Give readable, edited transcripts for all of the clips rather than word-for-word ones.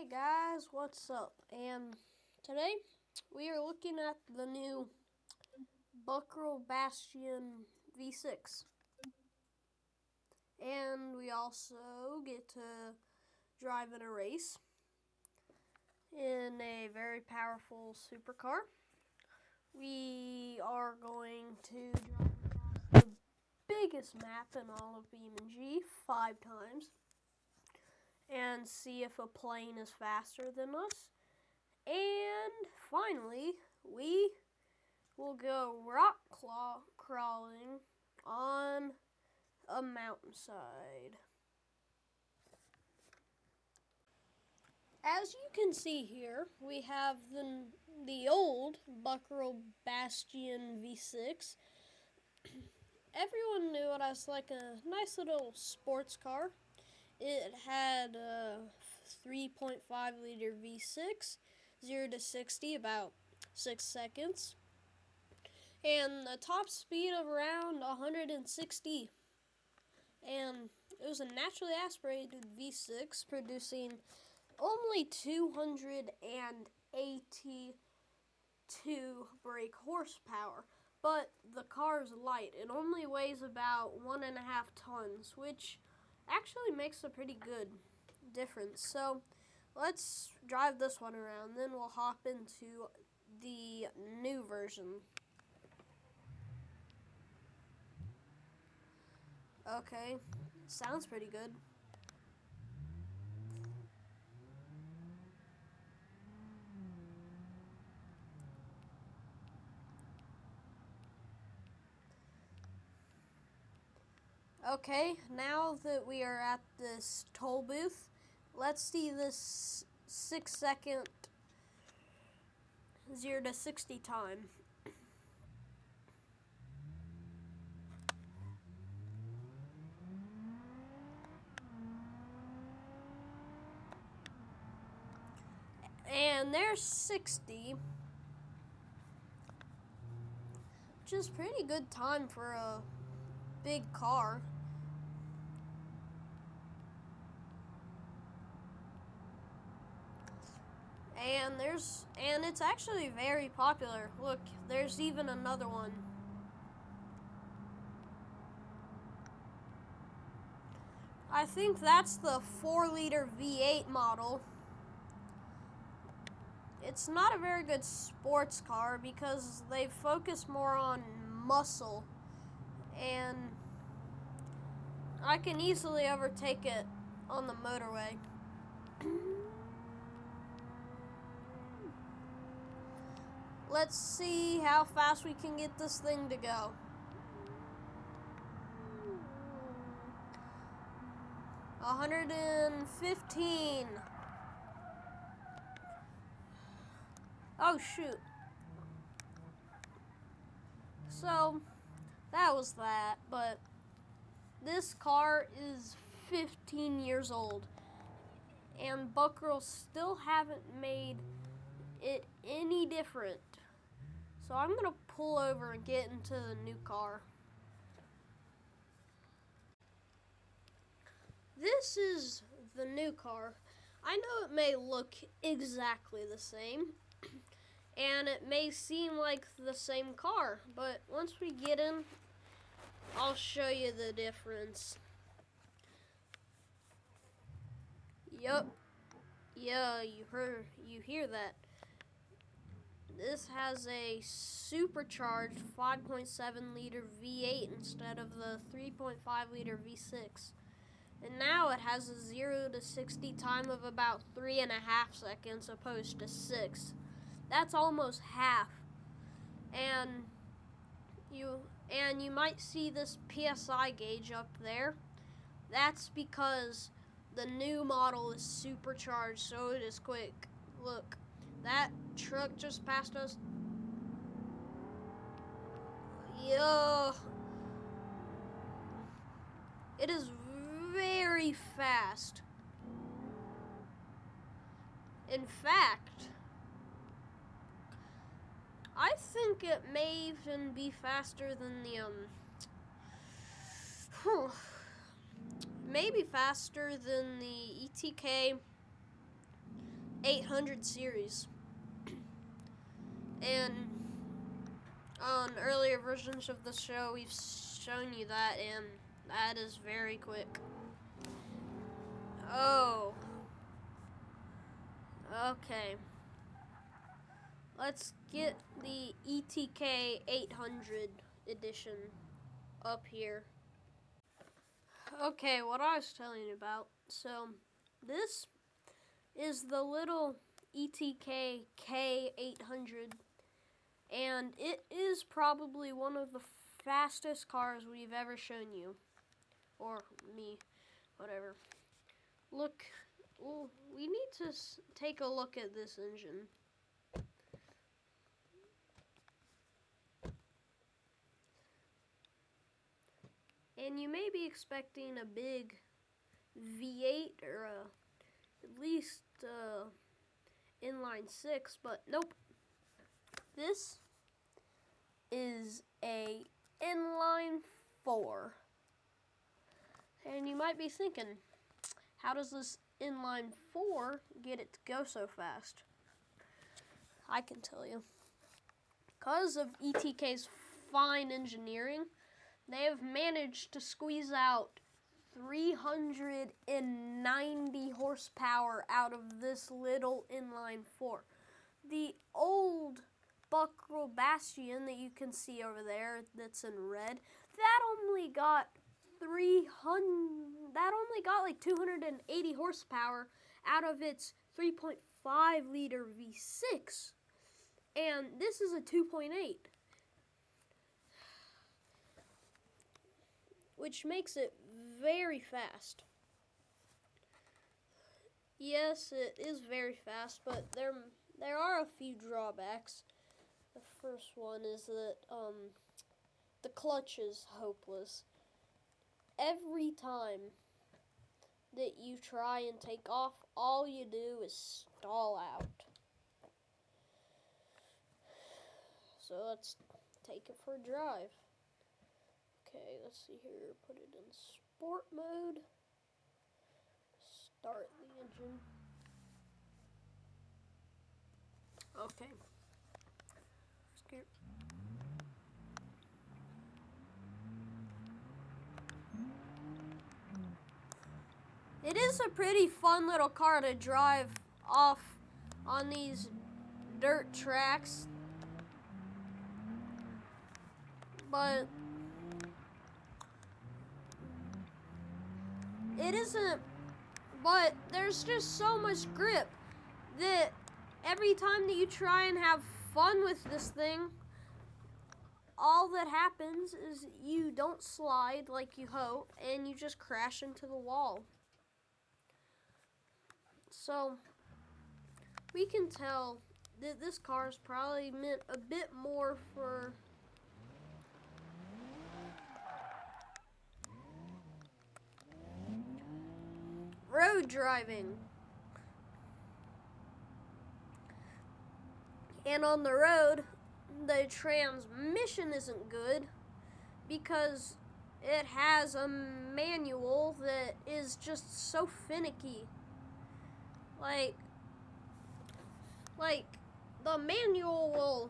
Hey guys, what's up? And today we are looking at the new Bucrell Bastion V6. And we also get to drive in a race in a very powerful supercar. We are going to drive across the biggest map in all of BeamNG 5 times and see if a plane is faster than us. And finally, we will go rock crawling on a mountainside. As you can see here, we have the old Bucrell Bastion V6. Everyone knew it as like a nice little sports car. It had a 3.5 liter V6, 0 to 60 about 6 seconds, and a top speed of around 160. And it was a naturally aspirated V6 producing only 282 brake horsepower. But the car is light. It only weighs about 1.5 tons, which actually makes a pretty good difference. So let's drive this one around, then we'll hop into the new version. Okay, sounds pretty good. Okay, now that we are at this toll booth, let's see this 6-second 0 to 60 time. And there's 60, which is pretty good time for a big car. And it's actually very popular. Look, there's even another one. I think that's the 4-liter V8 model. It's not a very good sports car because they focus more on muscle, and I can easily overtake it on the motorway. Let's see how fast we can get this thing to go. 115. Oh shoot. So that was that, but this car is 15 years old and Bucrell still haven't made it any different. So I'm gonna pull over and get into the new car. This is the new car. I know it may look exactly the same, and it may seem like the same car, but once we get in, I'll show you the difference. Yup. Yeah, you hear that. This has a supercharged 5.7 liter V8 instead of the 3.5 liter V6. And now it has a 0 to 60 time of about 3.5 seconds opposed to 6. That's almost half. And you might see this PSI gauge up there. That's because the new model is supercharged, so it is quick. Look, that truck just passed us. Yo, it is very fast. In fact, I think it may even be faster than the maybe faster than the ETK 800 series. And on earlier versions of the show, we've shown you that, and that is very quick. Oh. Okay. Let's get the ETK 800 edition up here. Okay, what I was telling you about. So, this is the little ETK K800, and it is probably one of the fastest cars we've ever shown you, or me, whatever. Look, we need to take a look at this engine. And you may be expecting a big V8 or at least inline 6, but nope. This is a inline 4. And you might be thinking, how does this inline 4 get it to go so fast? I can tell you. Because of ETK's fine engineering, they have managed to squeeze out 390 horsepower out of this little inline 4. The old Bucrell Bastion that you can see over there that's in red, that only got like 280 horsepower out of its 3.5 liter V6. And this is a 2.8. Which makes it very fast. Yes, it is very fast, but there are a few drawbacks. The first one is that the clutch is hopeless. Every time that you try and take off, all you do is stall out. So let's take it for a drive. Okay, let's see here. Put it in sport mode. Start the engine. Okay. It is a pretty fun little car to drive off on these dirt tracks. But it isn't, but there's just so much grip that every time that you try and have fun with this thing, all that happens is you don't slide like you hope, and you just crash into the wall. So we can tell that this car is probably meant a bit more for road driving. And on the road, the transmission isn't good because it has a manual that is just so finicky. Like the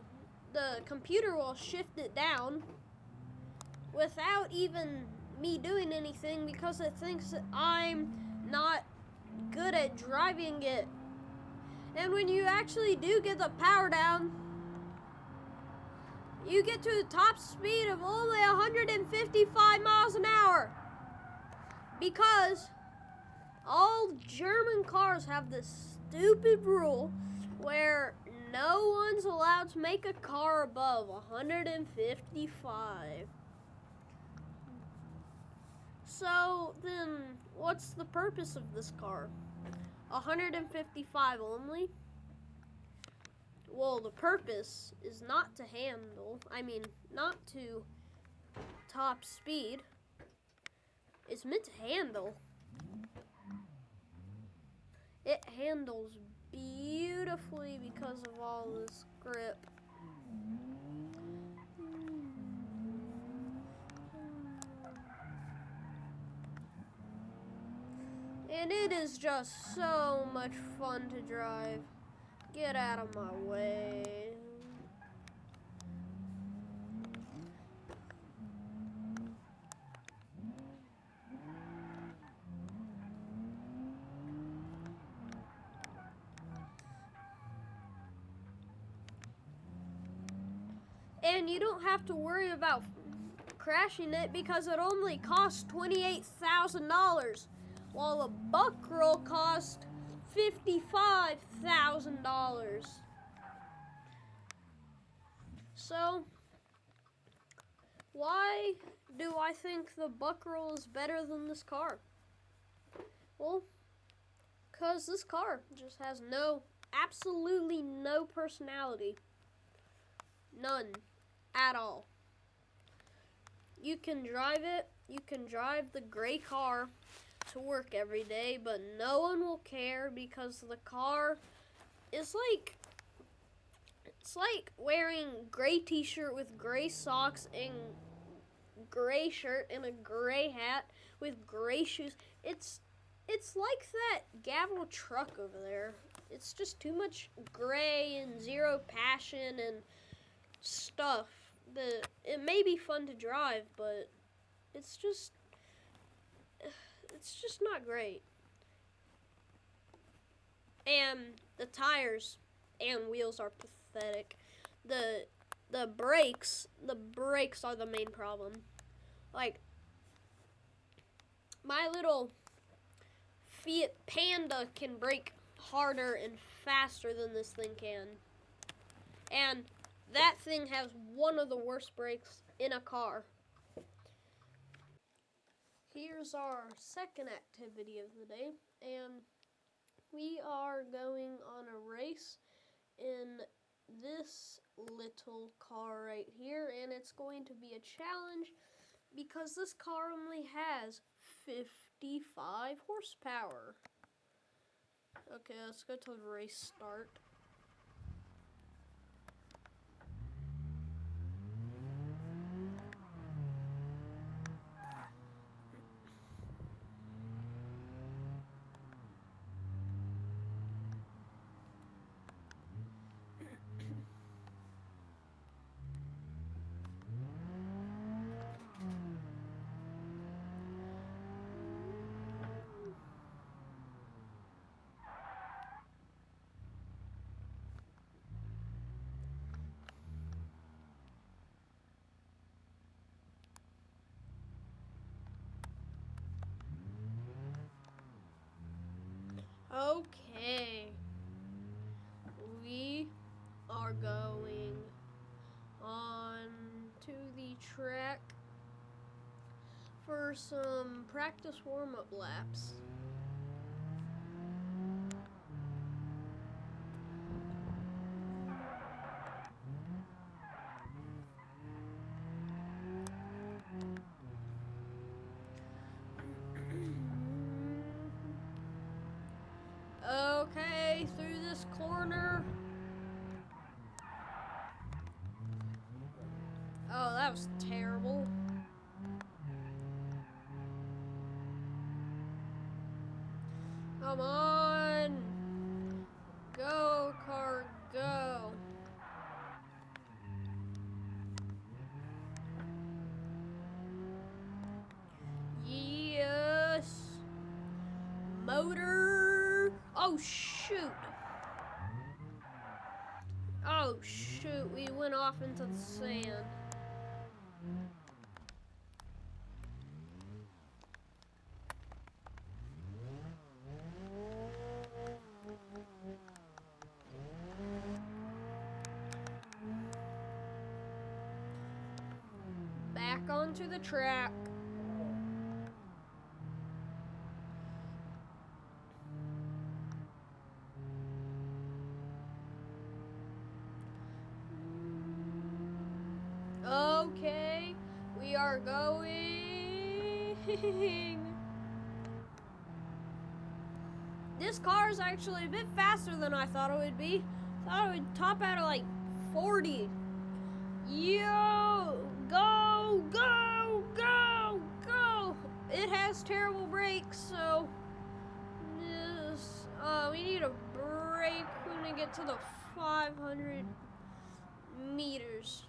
the computer will shift it down without even me doing anything because it thinks that I'm not good at driving it. And when you actually do get the power down, you get to the top speed of only 155 miles an hour. Because all German cars have this stupid rule where no one's allowed to make a car above 155. So then, what's the purpose of this car? 155 only? Well, the purpose is not to not to top speed. It's meant to handle. It handles beautifully because of all this grip. And it is just so much fun to drive. Get out of my way. And you don't have to worry about crashing it because it only costs $28,000, while a Bucrell cost $55,000. So, why do I think the Bucrell is better than this car? Well, because this car just has absolutely no personality. None at all. You can drive it, you can drive the gray car to work every day, but no one will care because the car is it's like wearing gray t-shirt with gray socks and gray shirt and a gray hat with gray shoes. It's like that Gavel truck over there. It's just too much gray and zero passion and stuff. It may be fun to drive, but it's just not great. And the tires and wheels are pathetic. The brakes are the main problem. Like, my little Fiat Panda can brake harder and faster than this thing can. And that thing has one of the worst brakes in a car. Here's our second activity of the day, and we are going on a race in this little car right here, and it's going to be a challenge because this car only has 55 horsepower. Okay, let's go to the race start. Okay, we are going on to the track for some practice warm-up laps. Okay, through this corner. Oh, that was terrible. Come on. Go, car, go. Yes. Motor. Oh, shoot. Oh, shoot. We went off into the sand. Back onto the track. Okay, we are going. This car is actually a bit faster than I thought it would be. I thought it would top out at like 40. Yo, go, go, go, go. It has terrible brakes, so we need a brake when it get to the 500 meters.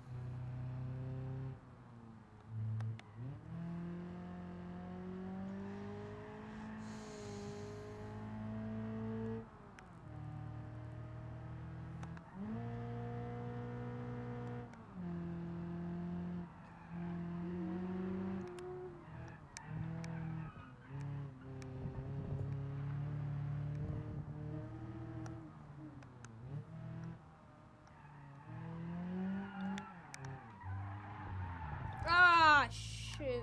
Ah, shoot.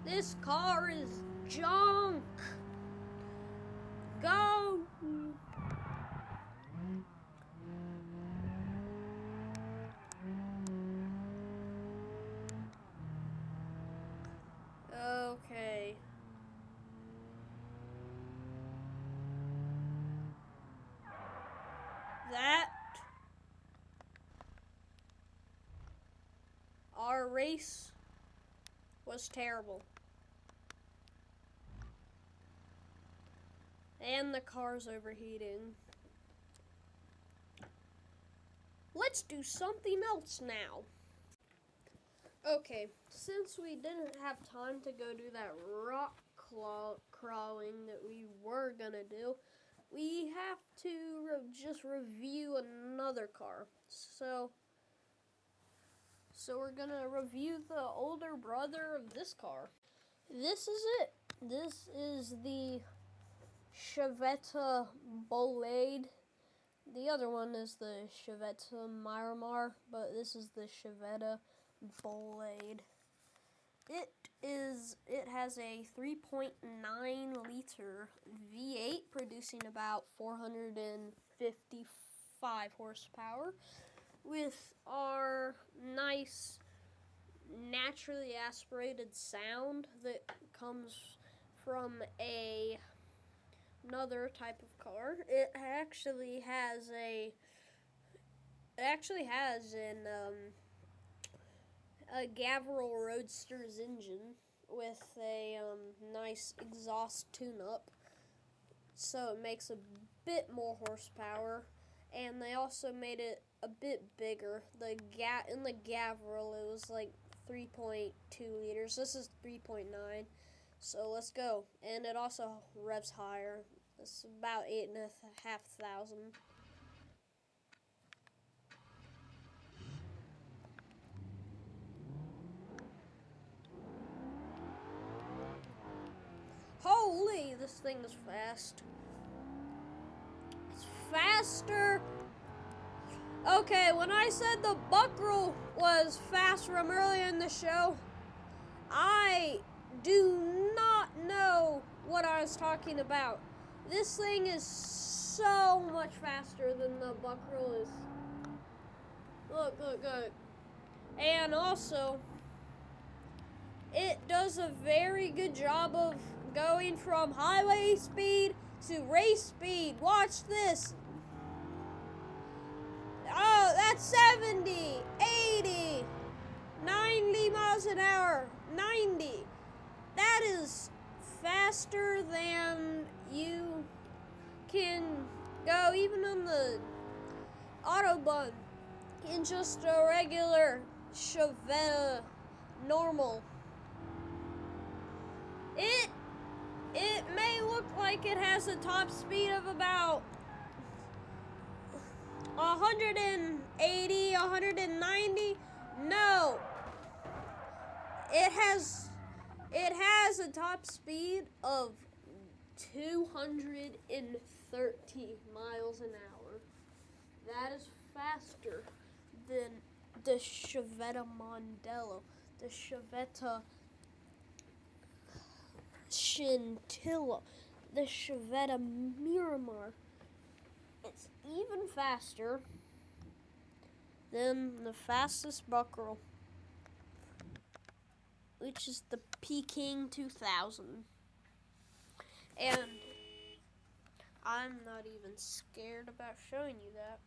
This car is junk. Go. Okay. Our race was terrible. And the car's overheating. Let's do something else now. Okay, since we didn't have time to go do that rock crawling that we were gonna do, we have to just review another car. So we're gonna review the older brother of this car. This is it. This is the Chevette Bolide. The other one is the Chevette Miramar, but this is the Chevette Bolide. It has a 3.9 liter V8 producing about 455 horsepower with our nice naturally aspirated sound that comes from another type of car. It actually has a Bucrell Roadster's engine with a nice exhaust tune-up, so it makes a bit more horsepower, and they also made it a bit bigger. In the Bucrell, it was like 3.2 liters. This is 3.9. So let's go. And it also revs higher. It's about 8,500. Holy, this thing is fast. It's faster. Okay, when I said the Bucrell was fast from earlier in the show, I do not know what I was talking about. This thing is so much faster than the Bucrell is. Look. And also, it does a very good job of going from highway speed to race speed. Watch this. Oh, that's 70, 80, 90 miles an hour, 90. That is faster than you can go even on the Autobahn in just a regular Chevette normal. It may look like it has a top speed of about 180, 190. No. It has a top speed of 230 miles an hour. That is faster than the Chevette Mondello, the Chevette Scintilla, the Chevette Miramar. It's even faster than the fastest Bucrell, which is the Peking 2000. And I'm not even scared about showing you that.